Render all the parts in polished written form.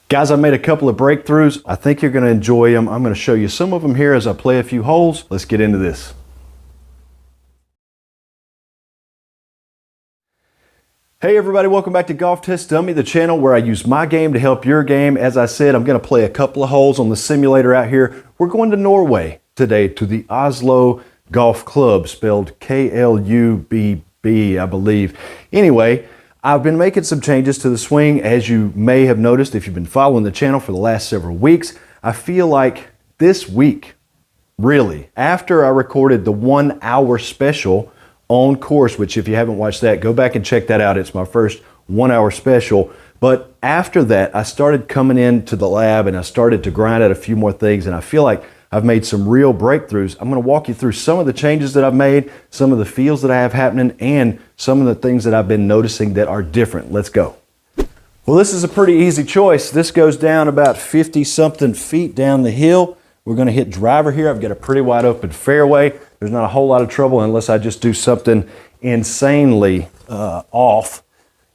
Guys, I made a couple of breakthroughs. I think you're gonna enjoy them. I'm gonna show you some of them here as I play a few holes. Let's get into this. Hey everybody, welcome back to Golf Test Dummy, the channel where I use my game to help your game. As I said, I'm gonna play a couple of holes on the simulator out here. We're going to Norway today to the Oslo Golf Club, spelled K-L-U-B-B, I believe. Anyway, I've been making some changes to the swing, as you may have noticed if you've been following the channel for the last several weeks. I feel like this week, really, after I recorded the 1 hour special on course, which if you haven't watched that, go back and check that out. It's my first 1 hour special. But after that, I started coming into the lab and I started to grind out a few more things, and I feel like I've made some real breakthroughs. I'm going to walk you through some of the changes that I've made, some of the feels that I have happening, and some of the things that I've been noticing that are different. Let's go. Well, this is a pretty easy choice. This goes down about 50 something feet down the hill. We're going to hit driver here. I've got a pretty wide open fairway. There's not a whole lot of trouble unless I just do something insanely off.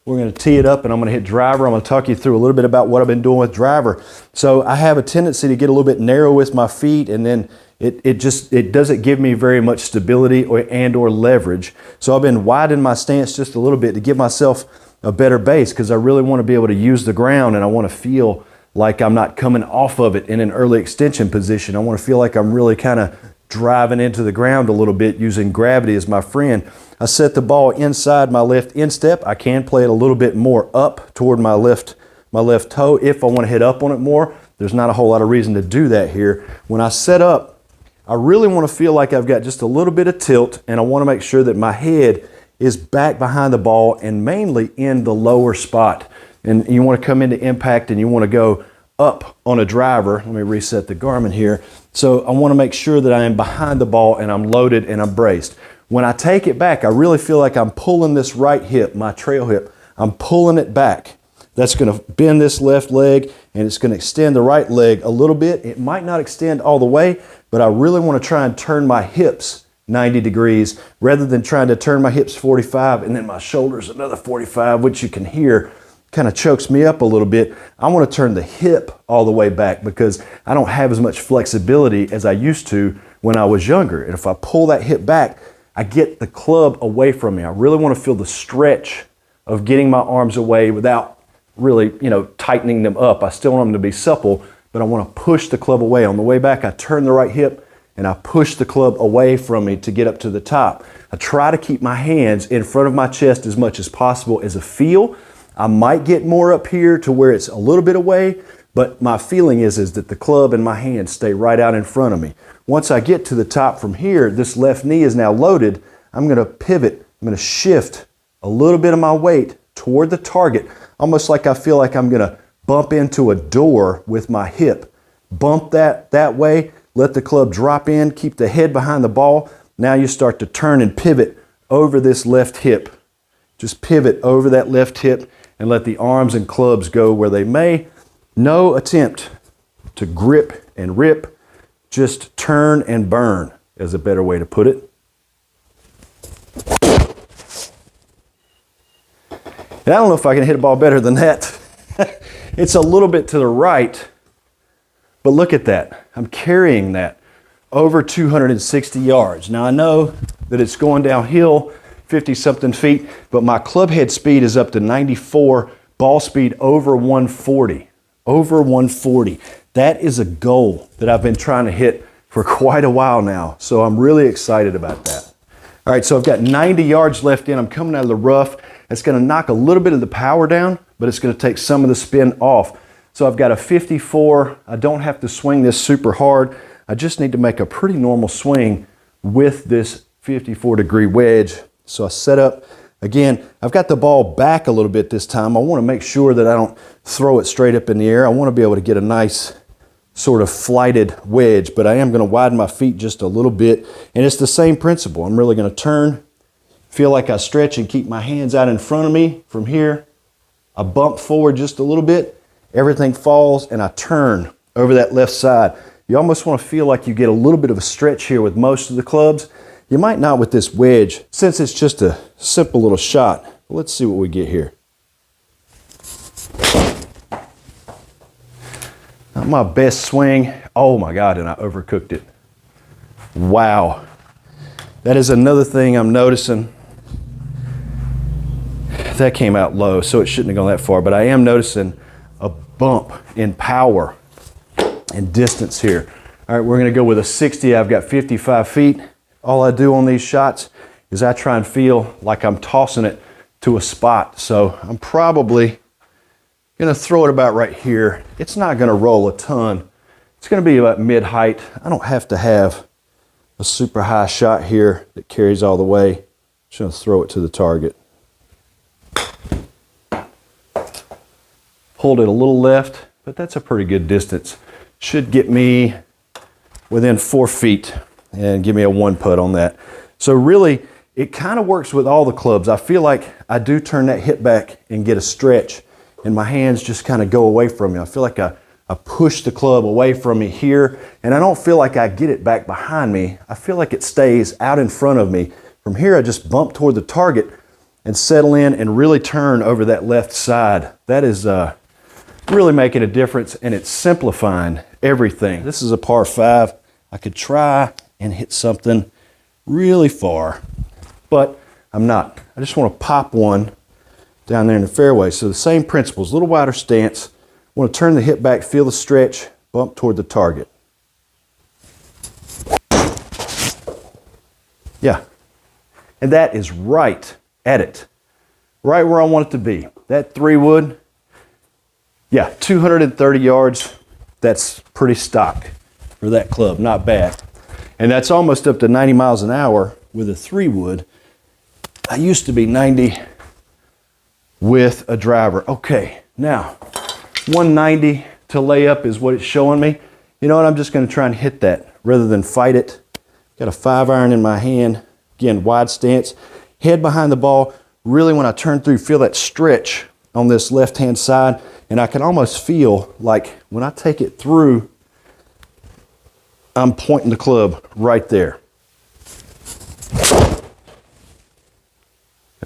We're going to tee it up and I'm going to hit driver. I'm going to talk you through a little bit about what I've been doing with driver. So I have a tendency to get a little bit narrow with my feet, and then it doesn't give me very much stability or leverage. So I've been widening my stance just a little bit to give myself a better base, because I really want to be able to use the ground and I want to feel like I'm not coming off of it in an early extension position. I want to feel like I'm really kind of driving into the ground a little bit using gravity as my friend. I set the ball inside my left instep. I can play it a little bit more up toward my left toe if I want to hit up on it more. There's not a whole lot of reason to do that here. When I set up, I really want to feel like I've got just a little bit of tilt, and I want to make sure that my head is back behind the ball and mainly in the lower spot. And you want to come into impact and you want to go up on a driver. Let me reset the Garmin here. So I want to make sure that I am behind the ball and I'm loaded and I'm braced. When I take it back, I really feel like I'm pulling this right hip, my trail hip, I'm pulling it back. That's going to bend this left leg and it's going to extend the right leg a little bit. It might not extend all the way, but I really want to try and turn my hips 90 degrees rather than trying to turn my hips 45 and then my shoulders another 45, which you can hear kind of chokes me up a little bit. I want to turn the hip all the way back because I don't have as much flexibility as I used to when I was younger. And if I pull that hip back, I get the club away from me. I really want to feel the stretch of getting my arms away without really, tightening them up. I still want them to be supple, but I want to push the club away. On the way back, I turn the right hip and I push the club away from me to get up to the top. I try to keep my hands in front of my chest as much as possible as a feel. I might get more up here to where it's a little bit away, but my feeling is that the club and my hands stay right out in front of me. Once I get to the top from here, this left knee is now loaded. I'm going to pivot. I'm going to shift a little bit of my weight toward the target, almost like I feel like I'm going to bump into a door with my hip. Bump that way, let the club drop in, keep the head behind the ball. Now you start to turn and pivot over this left hip. Just pivot over that left hip and let the arms and clubs go where they may. No attempt to grip and rip, just turn and burn is a better way to put it. And I don't know if I can hit a ball better than that. It's a little bit to the right, but look at that. I'm carrying that over 260 yards. Now I know that it's going downhill 50 something feet, but my club head speed is up to 94, ball speed over 140. Over 140. That is a goal that I've been trying to hit for quite a while now. So I'm really excited about that. All right, so I've got 90 yards left in. I'm coming out of the rough. It's going to knock a little bit of the power down, but it's going to take some of the spin off. So I've got a 54. I don't have to swing this super hard. I just need to make a pretty normal swing with this 54-degree wedge. So I set up, again, I've got the ball back a little bit this time. I want to make sure that I don't throw it straight up in the air. I want to be able to get a nice sort of flighted wedge, but I am going to widen my feet just a little bit. And it's the same principle. I'm really going to turn, feel like I stretch and keep my hands out in front of me from here. I bump forward just a little bit. Everything falls and I turn over that left side. You almost want to feel like you get a little bit of a stretch here with most of the clubs. You might not with this wedge, since it's just a simple little shot. Let's see what we get here. Not my best swing. Oh my God, and I overcooked it. Wow. That is another thing I'm noticing. That came out low, so it shouldn't have gone that far, but I am noticing a bump in power and distance here. All right, we're gonna go with a 60. I've got 55 feet. All I do on these shots is I try and feel like I'm tossing it to a spot. So I'm probably gonna throw it about right here. It's not gonna roll a ton. It's gonna be about mid-height. I don't have to have a super high shot here that carries all the way. Just gonna throw it to the target. Pulled it a little left, but that's a pretty good distance. Should get me within 4 feet and give me a 1-putt on that. So really, it kind of works with all the clubs. I feel like I do turn that hip back and get a stretch, and my hands just kind of go away from me. I feel like I push the club away from me here, and I don't feel like I get it back behind me. I feel like it stays out in front of me. From here, I just bump toward the target and settle in and really turn over that left side. That is really making a difference, and it's simplifying everything. This is a par 5. I could try and hit something really far, but I'm not. I just want to pop one down there in the fairway. So the same principles, a little wider stance. I want to turn the hip back, feel the stretch, bump toward the target. Yeah, and that is right at it, right where I want it to be. That 3-wood, yeah, 230 yards. That's pretty stock for that club, not bad. And that's almost up to 90 miles an hour with a 3-wood. I used to be 90 with a driver. Okay, now 190 to lay up is what it's showing me. You know what, I'm just gonna try and hit that rather than fight it. Got a 5-iron in my hand. Again, wide stance, head behind the ball. Really, when I turn through, feel that stretch on this left-hand side, and I can almost feel like when I take it through, I'm pointing the club right there.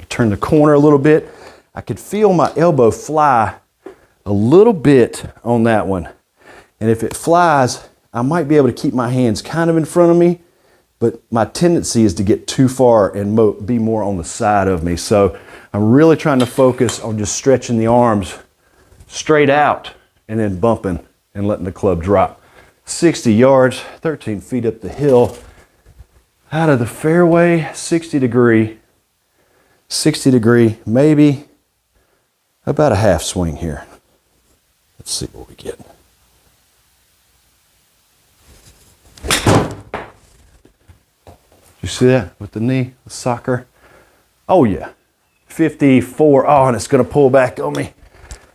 Turn the corner a little bit. I could feel my elbow fly a little bit on that one. And if it flies, I might be able to keep my hands kind of in front of me, but my tendency is to get too far and be more on the side of me. So I'm really trying to focus on just stretching the arms straight out and then bumping and letting the club drop. 60 yards, 13 feet up the hill, out of the fairway, 60 degree, maybe about a half swing here. Let's see what we get. You see that with the knee, the soccer? Oh yeah, 54. Oh, and it's gonna pull back on me.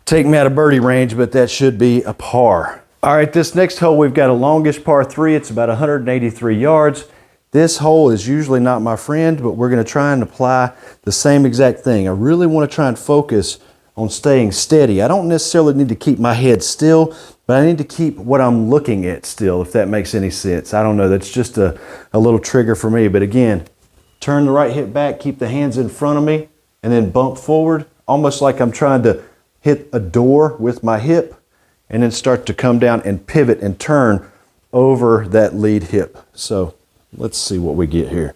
Take me out of birdie range, but that should be a par. All right, this next hole, we've got a longish par 3. It's about 183 yards. This hole is usually not my friend, but we're gonna try and apply the same exact thing. I really wanna try and focus on staying steady. I don't necessarily need to keep my head still, but I need to keep what I'm looking at still, if that makes any sense. I don't know, that's just a little trigger for me. But again, turn the right hip back, keep the hands in front of me, and then bump forward, almost like I'm trying to hit a door with my hip, and then start to come down and pivot and turn over that lead hip. So let's see what we get here.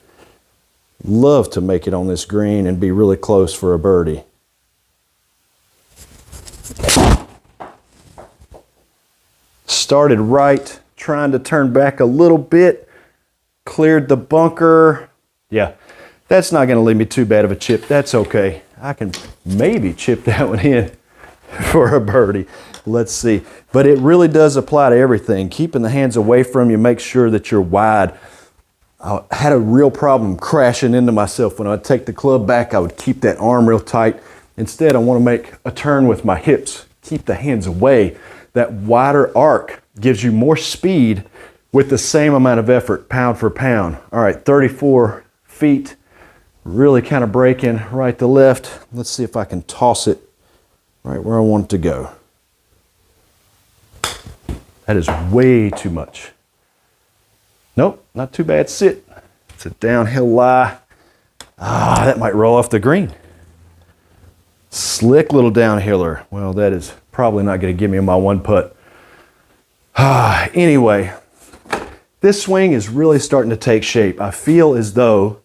Love to make it on this green and be really close for a birdie. Started right, trying to turn back a little bit, cleared the bunker. Yeah, that's not gonna leave me too bad of a chip. That's okay. I can maybe chip that one in for a birdie. Let's see. But it really does apply to everything. Keeping the hands away from you, make sure that you're wide. I had a real problem crashing into myself. When I'd take the club back, I would keep that arm real tight. Instead, I want to make a turn with my hips. Keep the hands away. That wider arc gives you more speed with the same amount of effort, pound for pound. All right, 34 feet. Really kind of breaking right to left. Let's see if I can toss it right where I want it to go. That is way too much. Nope, not too bad. Sit. It's a downhill lie. Ah, that might roll off the green. Slick little downhiller. Well, that is probably not going to give me my 1-putt. Anyway, this swing is really starting to take shape. I feel as though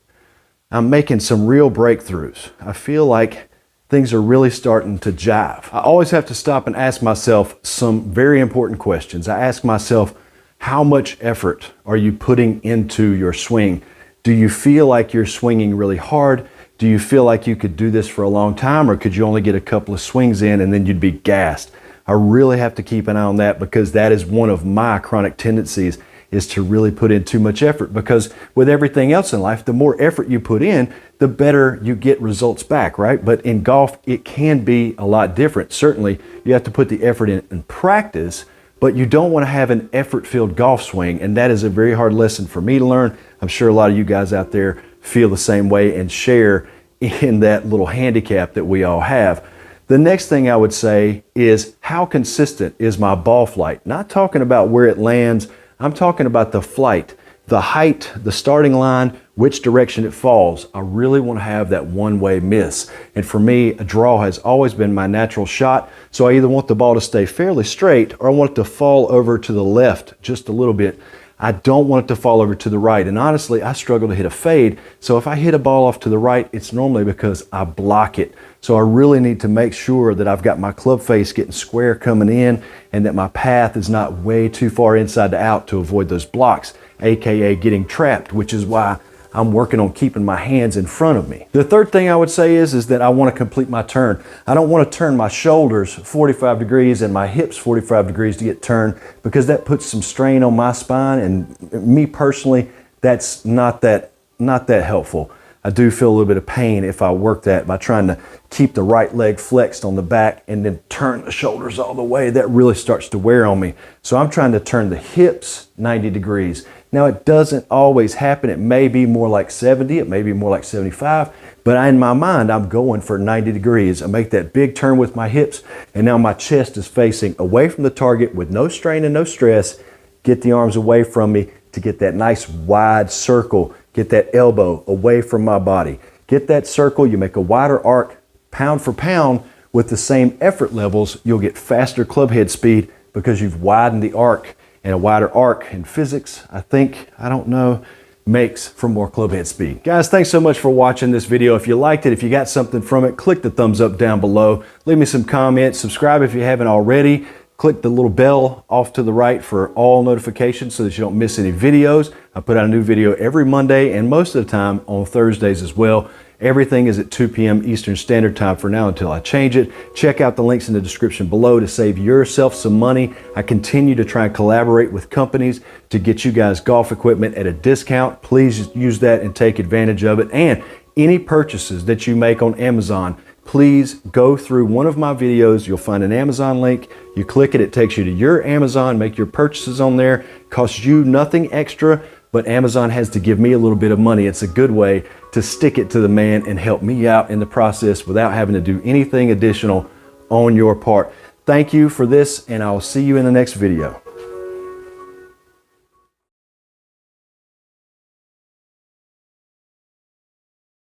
I'm making some real breakthroughs. I feel like things are really starting to jive. I always have to stop and ask myself some very important questions. I ask myself, how much effort are you putting into your swing? Do you feel like you're swinging really hard? Do you feel like you could do this for a long time, or could you only get a couple of swings in and then you'd be gassed? I really have to keep an eye on that, because that is one of my chronic tendencies, is to really put in too much effort. Because with everything else in life, the more effort you put in, the better you get results back, right? But in golf, it can be a lot different. Certainly, you have to put the effort in practice, but you don't want to have an effort-filled golf swing, and that is a very hard lesson for me to learn. I'm sure a lot of you guys out there feel the same way and share in that little handicap that we all have. The next thing I would say is, how consistent is my ball flight? Not talking about where it lands, I'm talking about the flight, the height, the starting line, which direction it falls. I really want to have that one-way miss. And for me, a draw has always been my natural shot. So I either want the ball to stay fairly straight, or I want it to fall over to the left just a little bit. I don't want it to fall over to the right. And honestly, I struggle to hit a fade. So if I hit a ball off to the right, it's normally because I block it. So I really need to make sure that I've got my club face getting square coming in, and that my path is not way too far inside to out to avoid those blocks, AKA getting trapped, which is why I'm working on keeping my hands in front of me. The third thing I would say is that I want to complete my turn. I don't want to turn my shoulders 45 degrees and my hips 45 degrees to get turned, because that puts some strain on my spine, and me personally, that's not that helpful. I do feel a little bit of pain if I work that by trying to keep the right leg flexed on the back and then turn the shoulders all the way. That really starts to wear on me. So I'm trying to turn the hips 90 degrees. Now, it doesn't always happen. It may be more like 70, it may be more like 75, but in my mind, I'm going for 90 degrees. I make that big turn with my hips, and now my chest is facing away from the target with no strain and no stress. Get the arms away from me to get that nice wide circle. Get that elbow away from my body. Get that circle, you make a wider arc, pound for pound, with the same effort levels, you'll get faster club head speed because you've widened the arc. And a wider arc in physics, I don't know, makes for more club head speed. Guys, thanks so much for watching this video. If you liked it, if you got something from it, click the thumbs up down below. Leave me some comments. Subscribe if you haven't already. Click the little bell off to the right for all notifications so that you don't miss any videos. I put out a new video every Monday, and most of the time on Thursdays as well. Everything is at 2 p.m. Eastern Standard Time for now until I change it. Check out the links in the description below to save yourself some money. I continue to try and collaborate with companies to get you guys golf equipment at a discount. Please use that and take advantage of it. And any purchases that you make on Amazon, please go through one of my videos. You'll find an Amazon link. You click it, it takes you to your Amazon, make your purchases on there. Costs you nothing extra, but Amazon has to give me a little bit of money. It's a good way to stick it to the man and help me out in the process without having to do anything additional on your part. Thank you for this, and I'll see you in the next video.